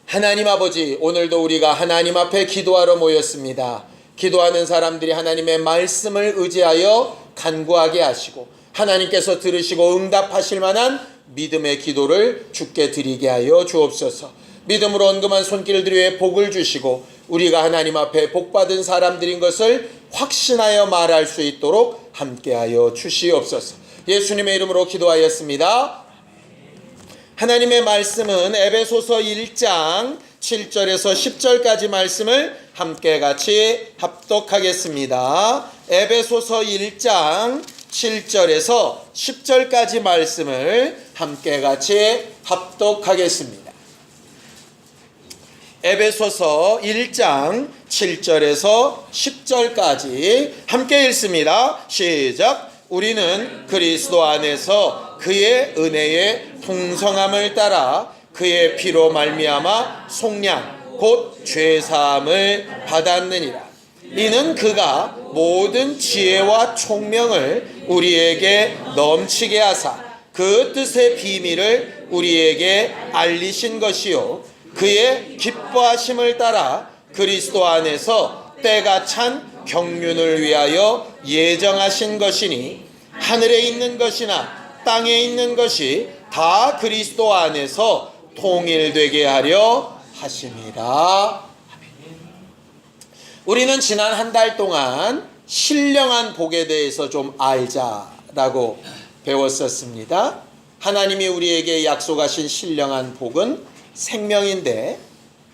하나님 아버지, 오늘도 우리가 하나님 앞에 기도하러 모였습니다. 기도하는 사람들이 하나님의 말씀을 의지하여 간구하게 하시고 하나님께서 들으시고 응답하실 만한 믿음의 기도를 주께 드리게 하여 주옵소서. 믿음으로 언금한 손길들 위에 복을 주시고 우리가 하나님 앞에 복받은 사람들인 것을 확신하여 말할 수 있도록 함께하여 주시옵소서. 예수님의 이름으로 기도하였습니다. 하나님의 말씀은 에베소서 1장 7절에서 10절까지 말씀을 함께 같이 합독하겠습니다. 에베소서 1장 7절에서 10절까지 말씀을 함께 같이 합독하겠습니다. 에베소서 1장 7절에서 10절까지 함께 읽습니다. 시작. 우리는 그리스도 안에서 그의 은혜의 풍성함을 따라 그의 피로 말미암아 속량 곧 죄사함을 받았느니라. 이는 그가 모든 지혜와 총명을 우리에게 넘치게 하사 그 뜻의 비밀을 우리에게 알리신 것이요 그의 기뻐하심을 따라 그리스도 안에서 때가 찬 경륜을 위하여 예정하신 것이니 하늘에 있는 것이나 땅에 있는 것이 다 그리스도 안에서 통일되게 하려 하심이라. 우리는 지난 한 달 동안 신령한 복에 대해서 좀 알자라고 배웠었습니다. 하나님이 우리에게 약속하신 신령한 복은 생명인데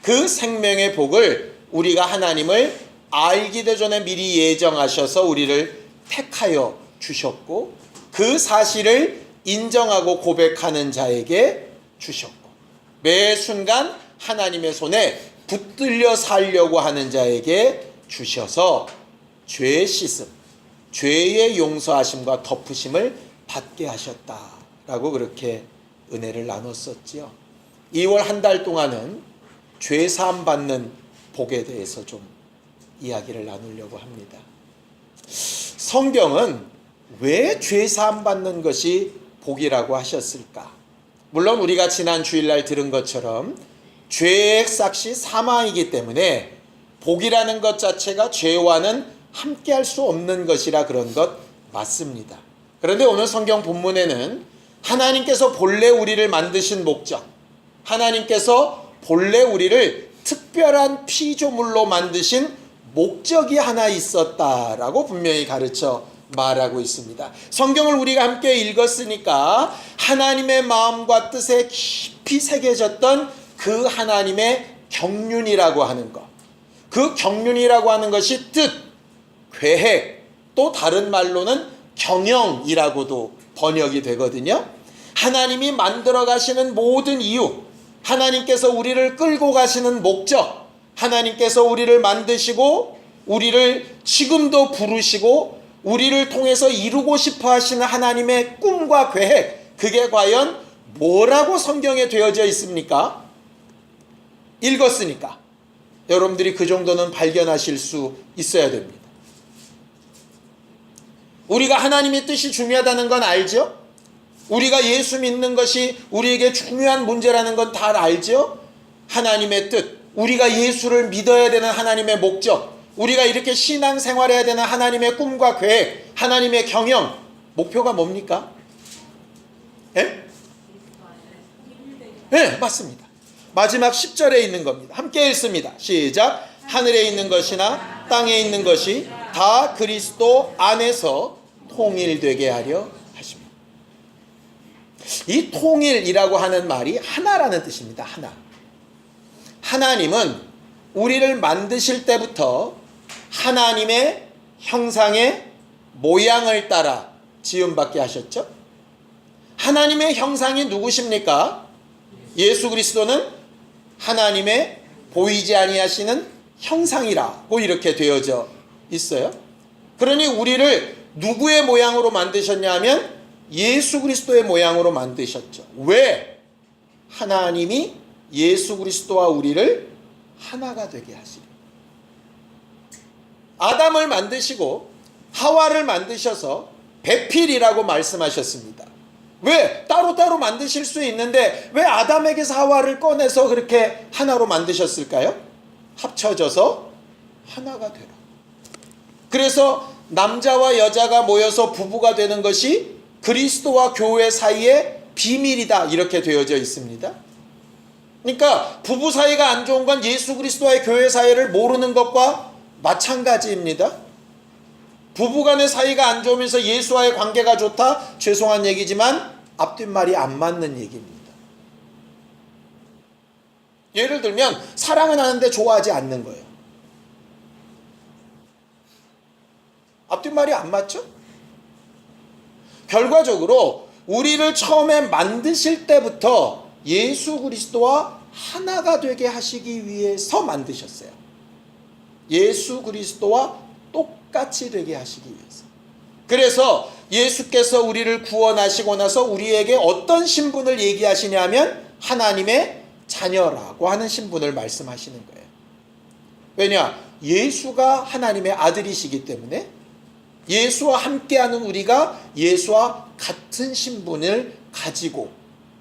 그 생명의 복을 우리가 하나님을 알기도 전에 미리 예정하셔서 우리를 택하여 주셨고 그 사실을 인정하고 고백하는 자에게 주셨고 매 순간 하나님의 손에 붙들려 살려고 하는 자에게 주셔서 죄 씻음, 죄의 용서하심과 덮으심을 받게 하셨다라고 그렇게 은혜를 나눴었지요. 2월 한 달 동안은 죄 사함 받는 복에 대해서 좀 이야기를 나누려고 합니다. 성경은 왜 죄 사함 받는 것이 복이라고 하셨을까? 물론 우리가 지난 주일날 들은 것처럼 죄의 삭시 사망이기 때문에 복이라는 것 자체가 죄와는 함께할 수 없는 것이라 그런 것 맞습니다. 그런데 오늘 성경 본문에는 하나님께서 본래 우리를 만드신 목적, 하나님께서 본래 우리를 특별한 피조물로 만드신 목적이 하나 있었다라고 분명히 가르쳐 말하고 있습니다. 성경을 우리가 함께 읽었으니까 하나님의 마음과 뜻에 깊이 새겨졌던 그 하나님의 경륜이라고 하는 것, 그 경륜이라고 하는 것이 뜻, 계획, 또 다른 말로는 경영이라고도 번역이 되거든요. 하나님이 만들어 가시는 모든 이유, 하나님께서 우리를 끌고 가시는 목적, 하나님께서 우리를 만드시고 우리를 지금도 부르시고 우리를 통해서 이루고 싶어 하시는 하나님의 꿈과 계획, 그게 과연 뭐라고 성경에 되어져 있습니까? 읽었으니까 여러분들이 그 정도는 발견하실 수 있어야 됩니다. 우리가 하나님의 뜻이 중요하다는 건 알죠? 우리가 예수 믿는 것이 우리에게 중요한 문제라는 건 다 알죠? 하나님의 뜻, 우리가 예수를 믿어야 되는 하나님의 목적, 우리가 이렇게 신앙생활해야 되는 하나님의 꿈과 계획, 하나님의 경영, 목표가 뭡니까? 예? 네, 맞습니다. 마지막 10절에 있는 겁니다. 함께 읽습니다. 시작. 하늘에 있는 것이나 땅에 있는 것이 다 그리스도 안에서 통일되게 하려 하십니다. 이 통일이라고 하는 말이 하나라는 뜻입니다. 하나. 하나님은 우리를 만드실 때부터 하나님의 형상의 모양을 따라 지음받게 하셨죠. 하나님의 형상이 누구십니까? 예수 그리스도는 하나님의 보이지 아니하시는 형상이라고 이렇게 되어져 있어요. 그러니 우리를 누구의 모양으로 만드셨냐 하면 예수 그리스도의 모양으로 만드셨죠. 왜? 하나님이 예수 그리스도와 우리를 하나가 되게 하시려. 아담을 만드시고 하와를 만드셔서 배필이라고 말씀하셨습니다. 왜 따로따로 만드실 수 있는데 왜 아담에게서 하와를 꺼내서 그렇게 하나로 만드셨을까요? 합쳐져서 하나가 되라. 그래서 남자와 여자가 모여서 부부가 되는 것이 그리스도와 교회 사이의 비밀이다, 이렇게 되어져 있습니다. 그러니까 부부 사이가 안 좋은 건 예수 그리스도와의 교회 사이를 모르는 것과 마찬가지입니다. 부부간의 사이가 안 좋으면서 예수와의 관계가 좋다? 죄송한 얘기지만 앞뒷말이 안 맞는 얘기입니다. 예를 들면 사랑은 하는데 좋아하지 않는 거예요. 앞뒷말이 안 맞죠? 결과적으로 우리를 처음에 만드실 때부터 예수 그리스도와 하나가 되게 하시기 위해서 만드셨어요. 예수 그리스도와 똑같이 되게 하시기 위해서. 그래서 예수께서 우리를 구원하시고 나서 우리에게 어떤 신분을 얘기하시냐면 하나님의 자녀라고 하는 신분을 말씀하시는 거예요. 왜냐? 예수가 하나님의 아들이시기 때문에 예수와 함께하는 우리가 예수와 같은 신분을 가지고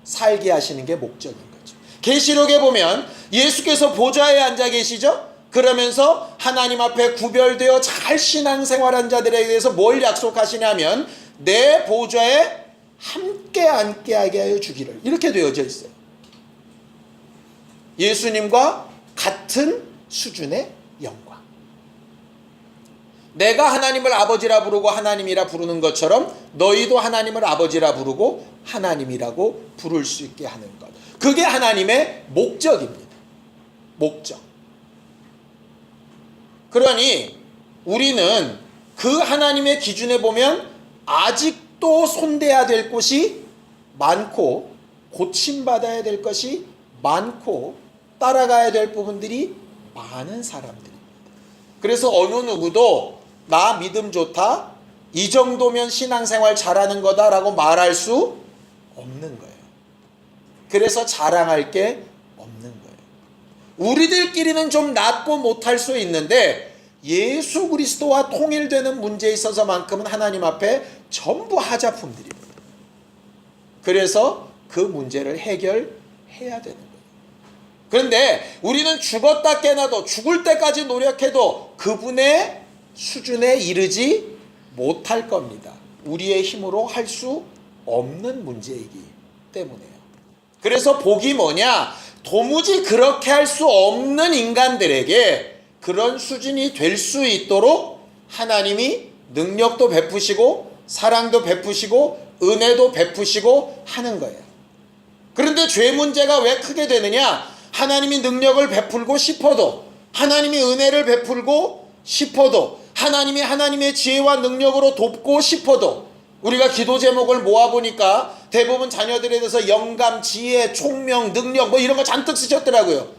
살게 하시는 게 목적인 거죠. 계시록에 보면 예수께서 보좌에 앉아 계시죠? 그러면서 하나님 앞에 구별되어 잘 신앙생활한 자들에 대해서 뭘 약속하시냐면 내 보좌에 함께 앉게 하게 하여 주기를, 이렇게 되어져 있어요. 예수님과 같은 수준의 영광. 내가 하나님을 아버지라 부르고 하나님이라 부르는 것처럼 너희도 하나님을 아버지라 부르고 하나님이라고 부를 수 있게 하는 것. 그게 하나님의 목적입니다. 목적. 그러니 우리는 그 하나님의 기준에 보면 아직도 손대야 될 곳이 많고 고침받아야 될 것이 많고 따라가야 될 부분들이 많은 사람들입니다. 그래서 어느 누구도 나 믿음 좋다, 이 정도면 신앙생활 잘하는 거다라고 말할 수 없는 거예요. 그래서 자랑할 게 없는 거예요. 우리들끼리는 좀 낫고 못할 수 있는데 예수 그리스도와 통일되는 문제에 있어서만큼은 하나님 앞에 전부 하자품들입니다. 그래서 그 문제를 해결해야 되는 거예요. 그런데 우리는 죽었다 깨나도 죽을 때까지 노력해도 그분의 수준에 이르지 못할 겁니다. 우리의 힘으로 할 수 없는 문제이기 때문에요. 그래서 복이 뭐냐? 도무지 그렇게 할 수 없는 인간들에게 그런 수준이 될 수 있도록 하나님이 능력도 베푸시고 사랑도 베푸시고 은혜도 베푸시고 하는 거예요. 그런데 죄 문제가 왜 크게 되느냐? 하나님이 능력을 베풀고 싶어도, 하나님이 은혜를 베풀고 싶어도, 하나님이 하나님의 지혜와 능력으로 돕고 싶어도, 우리가 기도 제목을 모아보니까 대부분 자녀들에 대해서 영감, 지혜, 총명, 능력 뭐 이런 거 잔뜩 쓰셨더라고요.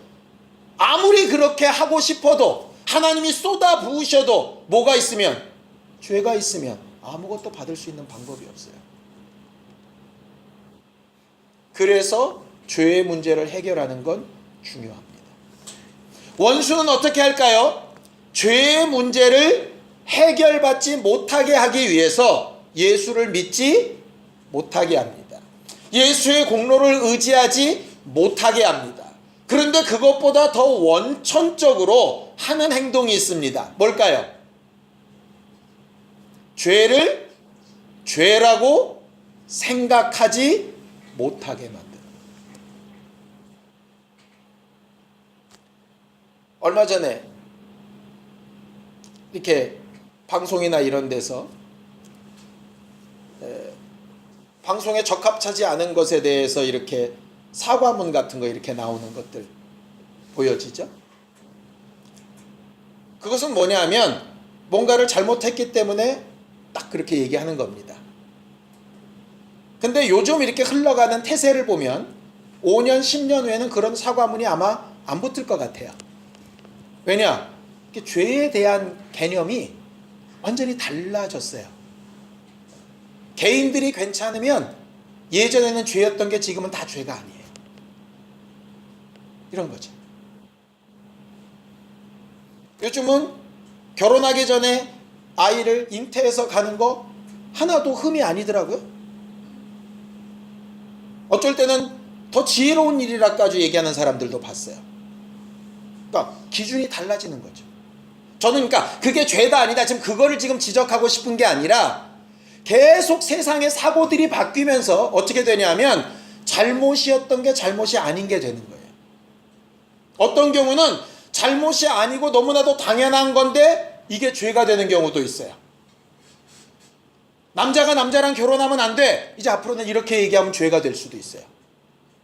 아무리 그렇게 하고 싶어도, 하나님이 쏟아 부으셔도 뭐가 있으면, 죄가 있으면 아무것도 받을 수 있는 방법이 없어요. 그래서 죄의 문제를 해결하는 건 중요합니다. 원수는 어떻게 할까요? 죄의 문제를 해결받지 못하게 하기 위해서 예수를 믿지 못하게 합니다. 예수의 공로를 의지하지 못하게 합니다. 그런데 그것보다 더 원천적으로 하는 행동이 있습니다. 뭘까요? 죄를 죄라고 생각하지 못하게 만듭니다. 얼마 전에 이렇게 방송이나 이런 데서 방송에 적합하지 않은 것에 대해서 이렇게 사과문 같은 거 이렇게 나오는 것들 보여지죠? 그것은 뭐냐면 뭔가를 잘못했기 때문에 딱 그렇게 얘기하는 겁니다. 근데 요즘 이렇게 흘러가는 태세를 보면 5년, 10년 후에는 그런 사과문이 아마 안 붙을 것 같아요. 왜냐? 죄에 대한 개념이 완전히 달라졌어요. 개인들이 괜찮으면 예전에는 죄였던 게 지금은 다 죄가 아니에요. 이런 거죠. 요즘은 결혼하기 전에 아이를 잉태해서 가는 거 하나도 흠이 아니더라고요. 어쩔 때는 더 지혜로운 일이라까지 얘기하는 사람들도 봤어요. 그러니까 기준이 달라지는 거죠. 저는 그러니까 그게 죄다 아니다, 지금 그거를 지금 지적하고 싶은 게 아니라 계속 세상의 사고들이 바뀌면서 어떻게 되냐면 잘못이었던 게 잘못이 아닌 게 되는 거예요. 어떤 경우는 잘못이 아니고 너무나도 당연한 건데 이게 죄가 되는 경우도 있어요. 남자가 남자랑 결혼하면 안 돼, 이제 앞으로는 이렇게 얘기하면 죄가 될 수도 있어요.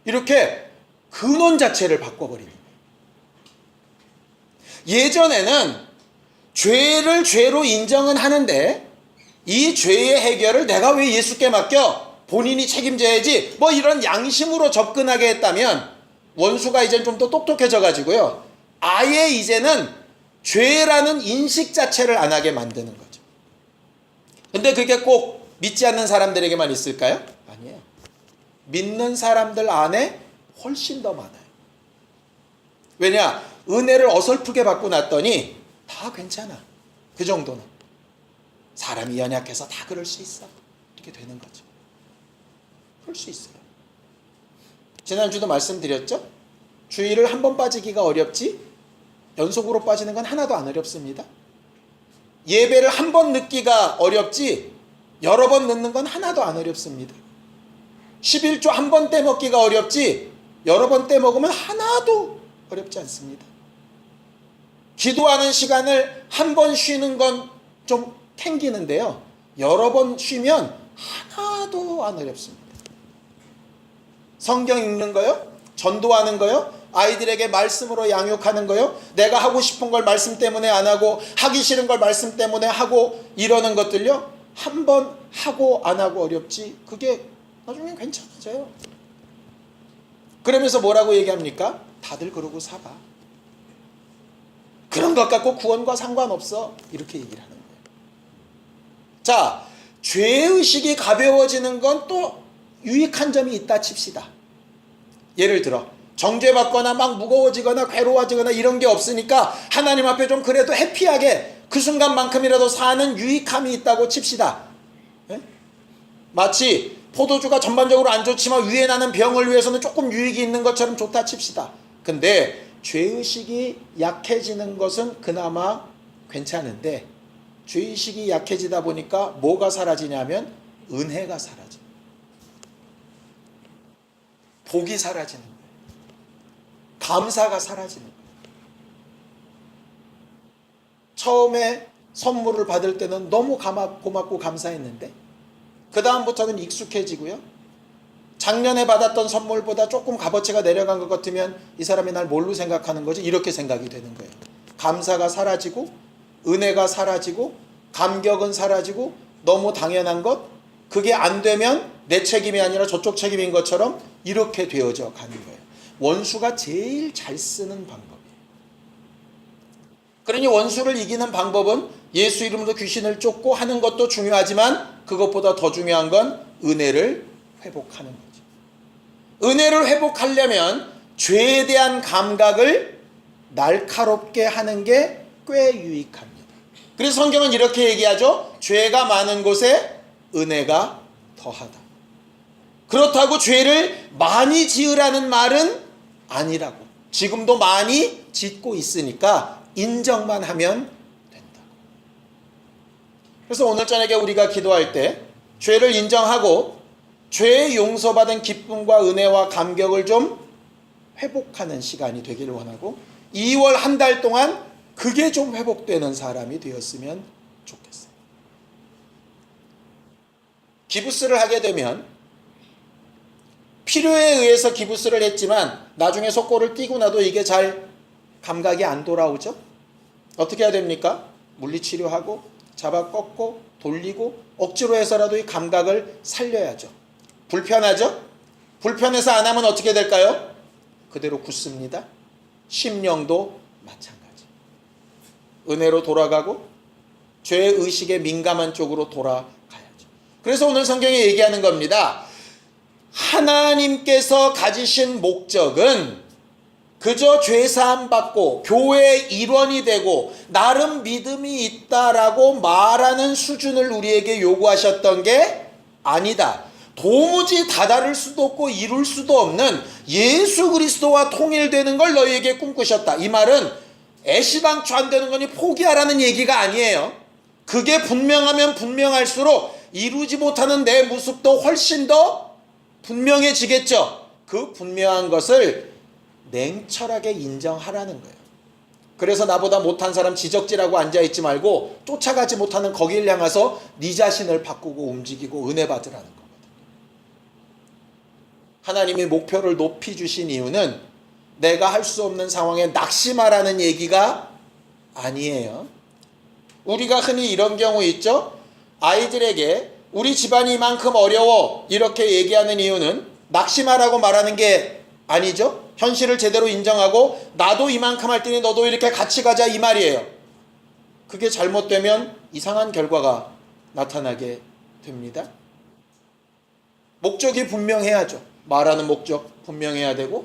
이렇게 근원 자체를 바꿔버리는 거예요. 예전에는 죄를 죄로 인정은 하는데 이 죄의 해결을 내가 왜 예수께 맡겨? 본인이 책임져야지, 뭐 이런 양심으로 접근하게 했다면 원수가 이제는 좀 더 똑똑해져 가지고요, 아예 이제는 죄라는 인식 자체를 안 하게 만드는 거죠. 근데 그게 꼭 믿지 않는 사람들에게만 있을까요? 아니에요. 믿는 사람들 안에 훨씬 더 많아요. 왜냐? 은혜를 어설프게 받고 났더니 다 괜찮아, 그 정도는. 사람이 연약해서 다 그럴 수 있어, 이렇게 되는 거죠. 그럴 수 있어요. 지난주도 말씀드렸죠? 주의를 한 번 빠지기가 어렵지 연속으로 빠지는 건 하나도 안 어렵습니다. 예배를 한 번 늦기가 어렵지 여러 번 늦는 건 하나도 안 어렵습니다. 11조 한 번 떼먹기가 어렵지 여러 번 떼먹으면 하나도 어렵지 않습니다. 기도하는 시간을 한 번 쉬는 건 좀 캥기는데요, 여러 번 쉬면 하나도 안 어렵습니다. 성경 읽는 거요, 전도하는 거요, 아이들에게 말씀으로 양육하는 거요, 내가 하고 싶은 걸 말씀 때문에 안 하고 하기 싫은 걸 말씀 때문에 하고 이러는 것들요, 한 번 하고 안 하고 어렵지 그게 나중에 괜찮아져요. 그러면서 뭐라고 얘기합니까? 다들 그러고 살아, 그런 것 갖고 구원과 상관없어, 이렇게 얘기를 하는 거예요. 자, 죄의식이 가벼워지는 건 또 유익한 점이 있다 칩시다. 예를 들어 정죄받거나 막 무거워지거나 괴로워지거나 이런 게 없으니까 하나님 앞에 좀 그래도 해피하게 그 순간만큼이라도 사는 유익함이 있다고 칩시다. 예? 마치 포도주가 전반적으로 안 좋지만 위에 나는 병을 위해서는 조금 유익이 있는 것처럼 좋다 칩시다. 근데 죄의식이 약해지는 것은 그나마 괜찮은데 죄의식이 약해지다 보니까 뭐가 사라지냐면 은혜가 사라져요. 복이 사라지는 거예요. 감사가 사라지는 거예요. 처음에 선물을 받을 때는 너무 고맙고 감사했는데 그 다음부터는 익숙해지고요, 작년에 받았던 선물보다 조금 값어치가 내려간 것 같으면 이 사람이 날 뭘로 생각하는 거지? 이렇게 생각이 되는 거예요. 감사가 사라지고 은혜가 사라지고 감격은 사라지고 너무 당연한 것, 그게 안 되면 내 책임이 아니라 저쪽 책임인 것처럼 이렇게 되어져 가는 거예요. 원수가 제일 잘 쓰는 방법이에요. 그러니 원수를 이기는 방법은 예수 이름으로 귀신을 쫓고 하는 것도 중요하지만 그것보다 더 중요한 건 은혜를 회복하는 거죠. 은혜를 회복하려면 죄에 대한 감각을 날카롭게 하는 게 꽤 유익합니다. 그래서 성경은 이렇게 얘기하죠. 죄가 많은 곳에 은혜가 더하다. 그렇다고 죄를 많이 지으라는 말은 아니라고. 지금도 많이 짓고 있으니까 인정만 하면 된다. 그래서 오늘 저녁에 우리가 기도할 때 죄를 인정하고 죄의 용서받은 기쁨과 은혜와 감격을 좀 회복하는 시간이 되기를 원하고 2월 한 달 동안 그게 좀 회복되는 사람이 되었으면 좋겠어요. 기부스를 하게 되면 필요에 의해서 기부스를 했지만 나중에 속고를 띄고 나도 이게 잘 감각이 안 돌아오죠? 어떻게 해야 됩니까? 물리치료하고 잡아 꺾고 돌리고 억지로 해서라도 이 감각을 살려야죠. 불편하죠? 불편해서 안 하면 어떻게 될까요? 그대로 굳습니다. 심령도 마찬가지. 은혜로 돌아가고 죄의 의식에 민감한 쪽으로 돌아가야죠. 그래서 오늘 성경에 얘기하는 겁니다. 하나님께서 가지신 목적은 그저 죄사함 받고 교회의 일원이 되고 나름 믿음이 있다라고 말하는 수준을 우리에게 요구하셨던 게 아니다. 도무지 다다를 수도 없고 이룰 수도 없는 예수 그리스도와 통일되는 걸 너희에게 꿈꾸셨다. 이 말은 애시당초 안 되는 거니 포기하라는 얘기가 아니에요. 그게 분명하면 분명할수록 이루지 못하는 내 모습도 훨씬 더 분명해지겠죠. 그 분명한 것을 냉철하게 인정하라는 거예요. 그래서 나보다 못한 사람 지적질하고 앉아있지 말고 쫓아가지 못하는 거길 향해서 네 자신을 바꾸고 움직이고 은혜 받으라는 거거든요. 하나님이 목표를 높이 주신 이유는 내가 할 수 없는 상황에 낙심하라는 얘기가 아니에요. 우리가 흔히 이런 경우 있죠. 아이들에게 우리 집안이 이만큼 어려워 이렇게 얘기하는 이유는 낙심하라고 말하는 게 아니죠. 현실을 제대로 인정하고 나도 이만큼 할 테니 너도 이렇게 같이 가자 이 말이에요. 그게 잘못되면 이상한 결과가 나타나게 됩니다. 목적이 분명해야죠. 말하는 목적 분명해야 되고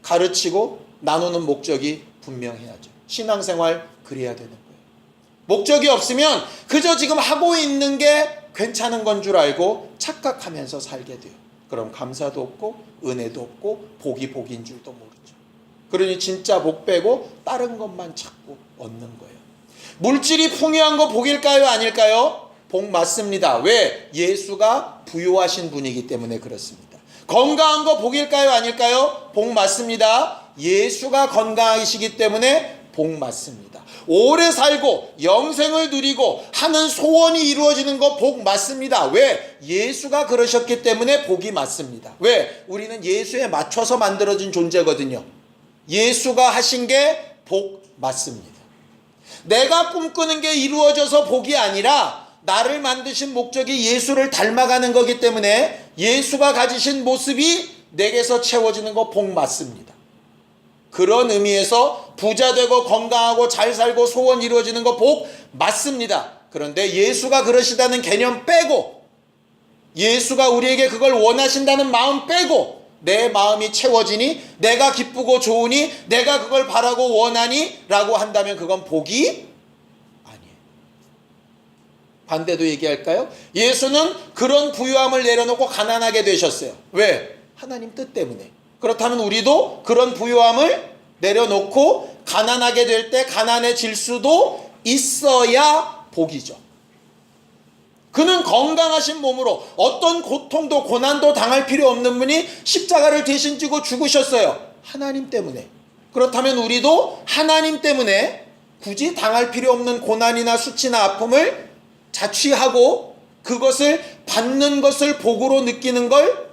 가르치고 나누는 목적이 분명해야죠. 신앙생활 그래야 되는 거예요. 목적이 없으면 그저 지금 하고 있는 게 괜찮은 건 줄 알고 착각하면서 살게 돼요. 그럼 감사도 없고 은혜도 없고 복인 줄도 모르죠. 그러니 진짜 복 빼고 다른 것만 찾고 얻는 거예요. 물질이 풍요한 거 복일까요? 아닐까요? 복 맞습니다. 왜? 예수가 부유하신 분이기 때문에 그렇습니다. 건강한 거 복일까요? 아닐까요? 복 맞습니다. 예수가 건강하시기 때문에 복 맞습니다. 오래 살고 영생을 누리고 하는 소원이 이루어지는 거 복 맞습니다. 왜? 예수가 그러셨기 때문에 복이 맞습니다. 왜? 우리는 예수에 맞춰서 만들어진 존재거든요. 예수가 하신 게 복 맞습니다. 내가 꿈꾸는 게 이루어져서 복이 아니라 나를 만드신 목적이 예수를 닮아가는 거기 때문에 예수가 가지신 모습이 내게서 채워지는 거 복 맞습니다. 그런 의미에서 부자 되고 건강하고 잘 살고 소원 이루어지는 거 복 맞습니다. 그런데 예수가 그러시다는 개념 빼고 예수가 우리에게 그걸 원하신다는 마음 빼고 내 마음이 채워지니 내가 기쁘고 좋으니 내가 그걸 바라고 원하니 라고 한다면 그건 복이 아니에요. 반대도 얘기할까요? 예수는 그런 부유함을 내려놓고 가난하게 되셨어요. 왜? 하나님 뜻 때문에. 그렇다면 우리도 그런 부유함을 내려놓고 가난하게 될 때 가난해질 수도 있어야 복이죠. 그는 건강하신 몸으로 어떤 고통도 고난도 당할 필요 없는 분이 십자가를 대신 지고 죽으셨어요. 하나님 때문에. 그렇다면 우리도 하나님 때문에 굳이 당할 필요 없는 고난이나 수치나 아픔을 자취하고 그것을 받는 것을 복으로 느끼는 걸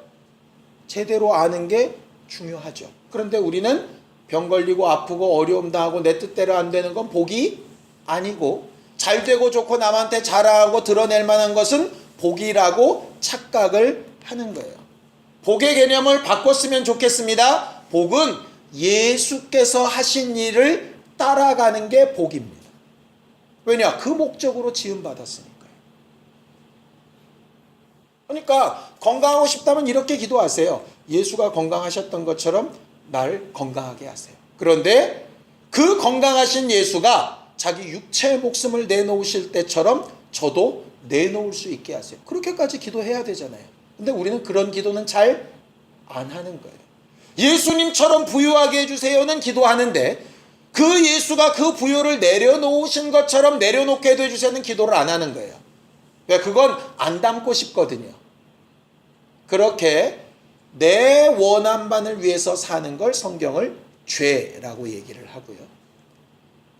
제대로 아는 게 중요하죠. 그런데 우리는 병 걸리고 아프고 어려움 당하고 내 뜻대로 안 되는 건 복이 아니고 잘 되고 좋고 남한테 자랑하고 드러낼 만한 것은 복이라고 착각을 하는 거예요. 복의 개념을 바꿨으면 좋겠습니다. 복은 예수께서 하신 일을 따라가는 게 복입니다. 왜냐? 그 목적으로 지음받았으니까요. 그러니까 건강하고 싶다면 이렇게 기도하세요. 예수가 건강하셨던 것처럼 날 건강하게 하세요. 그런데 그 건강하신 예수가 자기 육체의 목숨을 내놓으실 때처럼 저도 내놓을 수 있게 하세요. 그렇게까지 기도해야 되잖아요. 근데 우리는 그런 기도는 잘 안 하는 거예요. 예수님처럼 부유하게 해주세요는 기도하는데 그 예수가 그 부유를 내려놓으신 것처럼 내려놓게 해주세요는 기도를 안 하는 거예요. 왜? 그건 안 담고 싶거든요. 그렇게 내 원함만을 위해서 사는 걸 성경을 죄라고 얘기를 하고요.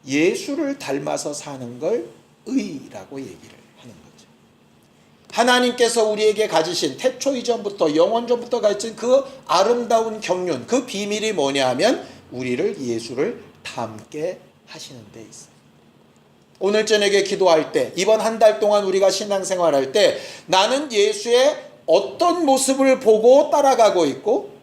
예수를 닮아서 사는 걸 의라고 얘기를 하는 거죠. 하나님께서 우리에게 가지신 태초 이전부터 영원전부터 가지신 그 아름다운 경륜, 그 비밀이 뭐냐 하면 우리를 예수를 닮게 하시는 데 있어요. 오늘 저녁에 기도할 때, 이번 한 달 동안 우리가 신앙생활할 때 나는 예수의 어떤 모습을 보고 따라가고 있고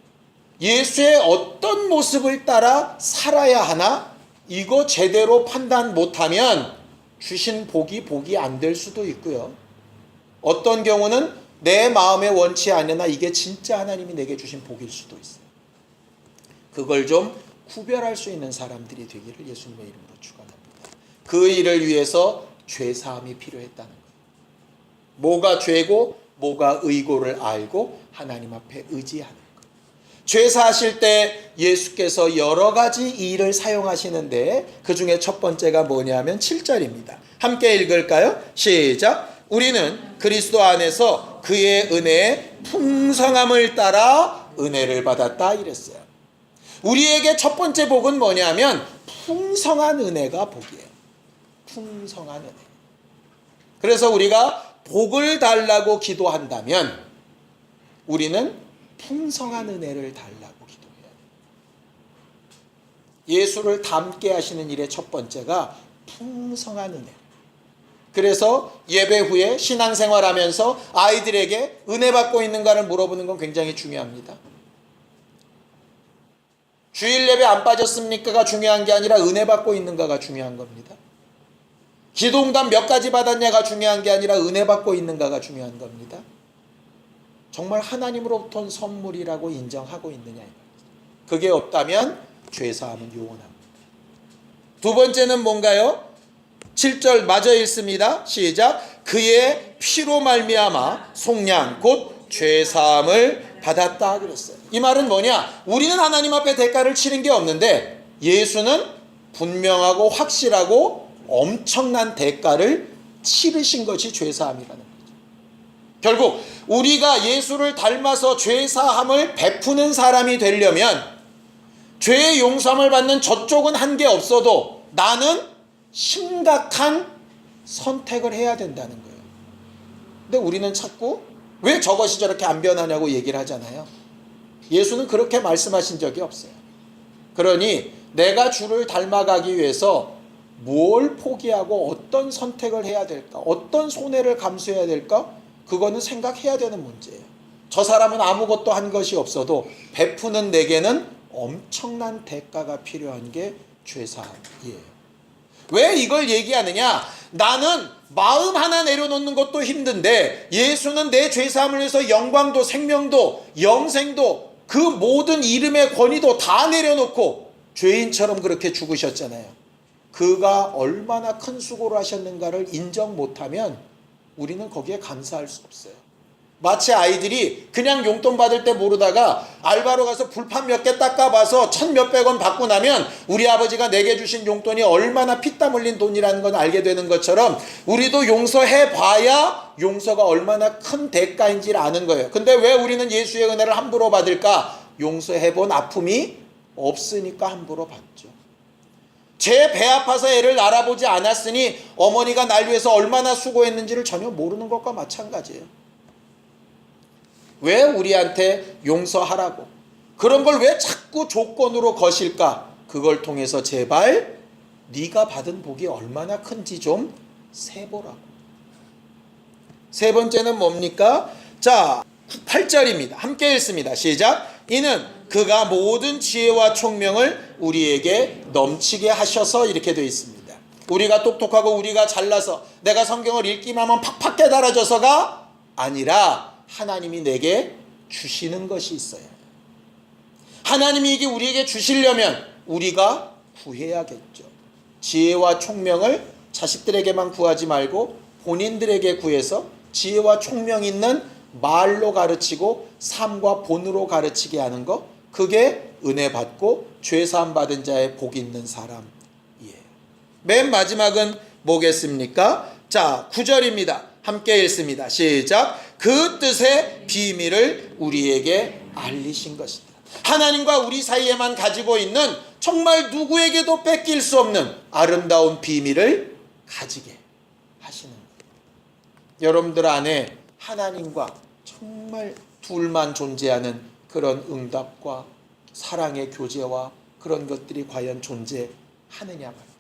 예수의 어떤 모습을 따라 살아야 하나? 이거 제대로 판단 못하면 주신 복이 안 될 수도 있고요. 어떤 경우는 내 마음에 원치 않으나 이게 진짜 하나님이 내게 주신 복일 수도 있어요. 그걸 좀 구별할 수 있는 사람들이 되기를 예수님의 이름으로 축원합니다. 그 일을 위해서 죄사함이 필요했다는 거예요. 뭐가 죄고 뭐가 의고를 알고 하나님 앞에 의지하는 것. 죄 사하실 때 예수께서 여러 가지 일을 사용하시는데 그 중에 첫 번째가 뭐냐면 7절입니다. 함께 읽을까요? 시작. 우리는 그리스도 안에서 그의 은혜의 풍성함을 따라 은혜를 받았다 이랬어요. 우리에게 첫 번째 복은 뭐냐면 풍성한 은혜가 복이에요. 풍성한 은혜. 그래서 우리가 복을 달라고 기도한다면 우리는 풍성한 은혜를 달라고 기도해야 돼요. 예수를 닮게 하시는 일의 첫 번째가 풍성한 은혜. 그래서 예배 후에 신앙생활하면서 아이들에게 은혜 받고 있는가를 물어보는 건 굉장히 중요합니다. 주일 예배 안 빠졌습니까가 중요한 게 아니라 은혜 받고 있는가가 중요한 겁니다. 기도응답 몇 가지 받았냐가 중요한 게 아니라 은혜 받고 있는가가 중요한 겁니다. 정말 하나님으로부터 온 선물이라고 인정하고 있느냐. 그게 없다면 죄사함은 요원합니다. 두 번째는 뭔가요? 7절 마저 읽습니다. 시작. 그의 피로 말미암아 속량 곧 죄사함을 받았다 그랬어요. 이 말은 뭐냐? 우리는 하나님 앞에 대가를 치른 게 없는데 예수는 분명하고 확실하고 엄청난 대가를 치르신 것이 죄사함이라는 거죠. 결국 우리가 예수를 닮아서 죄사함을 베푸는 사람이 되려면 죄의 용서함을 받는 저쪽은 한 게 없어도 나는 심각한 선택을 해야 된다는 거예요. 근데 우리는 자꾸 왜 저것이 저렇게 안 변하냐고 얘기를 하잖아요. 예수는 그렇게 말씀하신 적이 없어요. 그러니 내가 주를 닮아가기 위해서 뭘 포기하고 어떤 선택을 해야 될까? 어떤 손해를 감수해야 될까? 그거는 생각해야 되는 문제예요. 저 사람은 아무것도 한 것이 없어도 베푸는 내게는 엄청난 대가가 필요한 게 죄사함이에요. 왜 이걸 얘기하느냐? 나는 마음 하나 내려놓는 것도 힘든데 예수는 내 죄사함을 위해서 영광도 생명도 영생도 그 모든 이름의 권위도 다 내려놓고 죄인처럼 그렇게 죽으셨잖아요. 그가 얼마나 큰 수고를 하셨는가를 인정 못하면 우리는 거기에 감사할 수 없어요. 마치 아이들이 그냥 용돈 받을 때 모르다가 알바로 가서 불판 몇 개 닦아봐서 1,000몇백 원 받고 나면 우리 아버지가 내게 주신 용돈이 얼마나 피땀 흘린 돈이라는 건 알게 되는 것처럼 우리도 용서해봐야 용서가 얼마나 큰 대가인지를 아는 거예요. 근데 왜 우리는 예수의 은혜를 함부로 받을까? 용서해본 아픔이 없으니까 함부로 받죠. 제 배 아파서 애를 알아보지 않았으니 어머니가 날 위해서 얼마나 수고했는지를 전혀 모르는 것과 마찬가지예요. 왜 우리한테 용서하라고? 그런 걸 왜 자꾸 조건으로 거실까? 그걸 통해서 제발 네가 받은 복이 얼마나 큰지 좀 세보라고. 세 번째는 뭡니까? 자, 8절입니다. 함께 읽습니다. 시작. 이는 그가 모든 지혜와 총명을 우리에게 넘치게 하셔서 이렇게 되어 있습니다. 우리가 똑똑하고 우리가 잘나서 내가 성경을 읽기만 하면 팍팍 깨달아져서가 아니라 하나님이 내게 주시는 것이 있어요. 하나님이 이게 우리에게 주시려면 우리가 구해야겠죠. 지혜와 총명을 자식들에게만 구하지 말고 본인들에게 구해서 지혜와 총명 있는 말로 가르치고 삶과 본으로 가르치게 하는 것, 그게 은혜 받고 죄사함 받은 자의 복 있는 사람이에요. 맨 마지막은 뭐겠습니까? 자, 9절입니다. 함께 읽습니다. 시작. 그 뜻의 비밀을 우리에게 알리신 것이다. 하나님과 우리 사이에만 가지고 있는 정말 누구에게도 뺏길 수 없는 아름다운 비밀을 가지게 하시는 거예요. 여러분들 안에 하나님과 정말 둘만 존재하는 그런 응답과 사랑의 교제와 그런 것들이 과연 존재하느냐 말이에요.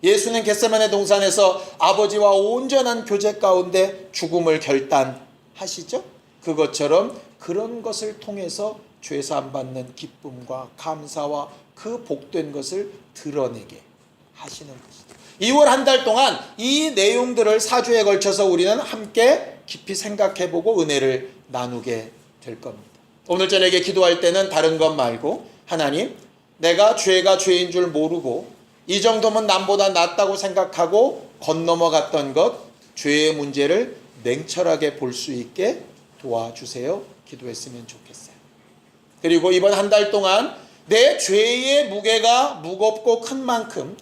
예수는 겟세마네 동산에서 아버지와 온전한 교제 가운데 죽음을 결단하시죠. 그것처럼 그런 것을 통해서 죄사함 받는 기쁨과 감사와 그 복된 것을 드러내게 하시는 것이죠. 2월 한 달 동안 이 내용들을 4주에 걸쳐서 우리는 함께 깊이 생각해보고 은혜를 나누게 될 겁니다. 오늘 저녁에 기도할 때는 다른 것 말고 하나님, 내가 죄가 죄인 줄 모르고 이 정도면 남보다 낫다고 생각하고 건너먹었던 것, 죄의 문제를 냉철하게 볼 수 있게 도와주세요. 기도했으면 좋겠어요. 그리고 이번 한 달 동안 내 죄의 무게가 무겁고 큰 만큼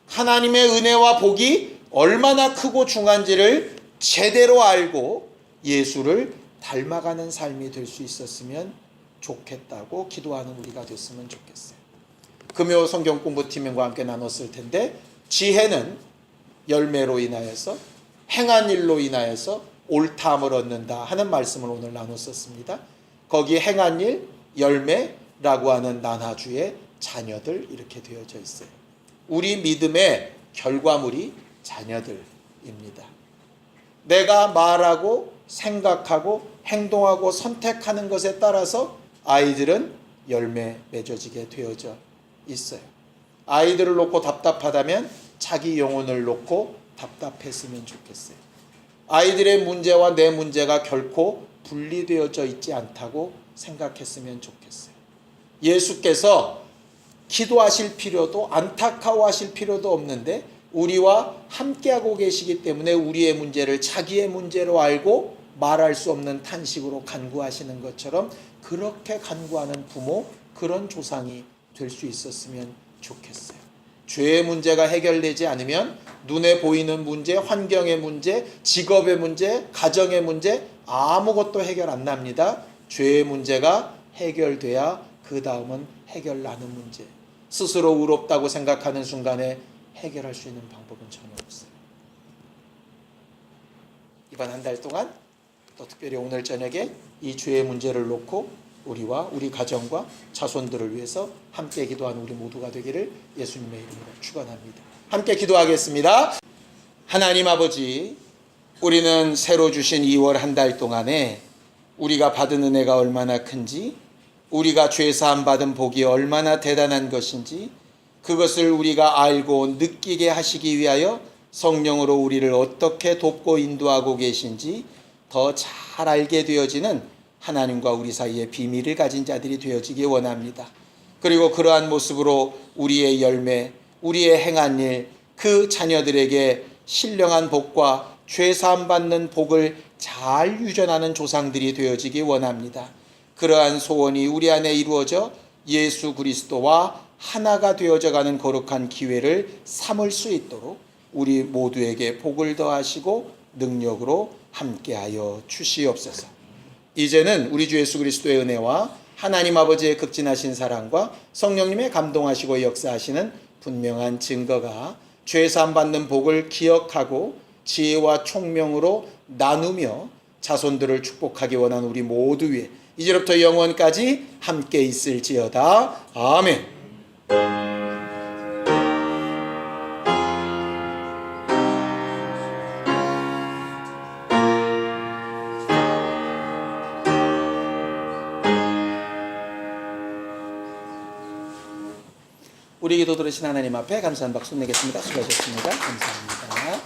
하나님의 은혜와 복이 얼마나 크고 중한지를 제대로 알고 예수를 닮아가는 삶이 될 수 있었으면 좋겠다고 기도하는 우리가 됐으면 좋겠어요. 금요 성경 공부팀과 함께 나눴을 텐데, 지혜는 열매로 인하여서 행한 일로 인하여서 옳다함을 얻는다 하는 말씀을 오늘 나눴었습니다. 거기 행한 일, 열매라고 하는 난하주의 자녀들 이렇게 되어져 있어요. 우리 믿음의 결과물이 자녀들입니다. 내가 말하고 생각하고 행동하고 선택하는 것에 따라서 아이들은 열매 맺어지게 되어져 있어요. 아이들을 놓고 답답하다면 자기 영혼을 놓고 답답했으면 좋겠어요. 아이들의 문제와 내 문제가 결코 분리되어져 있지 않다고 생각했으면 좋겠어요. 예수께서 기도하실 필요도 안타까워하실 필요도 없는데 우리와 함께하고 계시기 때문에 우리의 문제를 자기의 문제로 알고 말할 수 없는 탄식으로 간구하시는 것처럼 그렇게 간구하는 부모, 그런 조상이 될 수 있었으면 좋겠어요. 죄의 문제가 해결되지 않으면 눈에 보이는 문제, 환경의 문제, 직업의 문제, 가정의 문제 아무것도 해결 안 납니다. 죄의 문제가 해결돼야 그 다음은 해결나는 문제. 스스로 의롭다고 생각하는 순간에 해결할 수 있는 방법은 전혀 없어요. 이번 한 달 동안 또 특별히 오늘 저녁에 이 죄의 문제를 놓고 우리와 우리 가정과 자손들을 위해서 함께 기도하는 우리 모두가 되기를 예수님의 이름으로 축원합니다. 함께 기도하겠습니다. 하나님 아버지, 우리는 새로 주신 2월 한 달 동안에 우리가 받은 은혜가 얼마나 큰지, 우리가 죄사함 받은 복이 얼마나 대단한 것인지 그것을 우리가 알고 느끼게 하시기 위하여 성령으로 우리를 어떻게 돕고 인도하고 계신지 더 잘 알게 되어지는 하나님과 우리 사이에 비밀을 가진 자들이 되어지기 원합니다. 그리고 그러한 모습으로 우리의 열매, 우리의 행한 일, 그 자녀들에게 신령한 복과 죄사함 받는 복을 잘 유전하는 조상들이 되어지기 원합니다. 그러한 소원이 우리 안에 이루어져 예수 그리스도와 하나가 되어져가는 거룩한 기회를 삼을 수 있도록 우리 모두에게 복을 더하시고 능력으로 함께하여 주시옵소서. 이제는 우리 주 예수 그리스도의 은혜와 하나님 아버지의 극진하신 사랑과 성령님의 감동하시고 역사하시는 분명한 증거가 죄사함 받는 복을 기억하고 지혜와 총명으로 나누며 자손들을 축복하기 원하는 우리 모두 위에 이제부터 영원까지 함께 있을지어다. 아멘. 우리 기도 들으신 하나님 앞에 감사한 박수 내겠습니다. 수고하셨습니다. 감사합니다.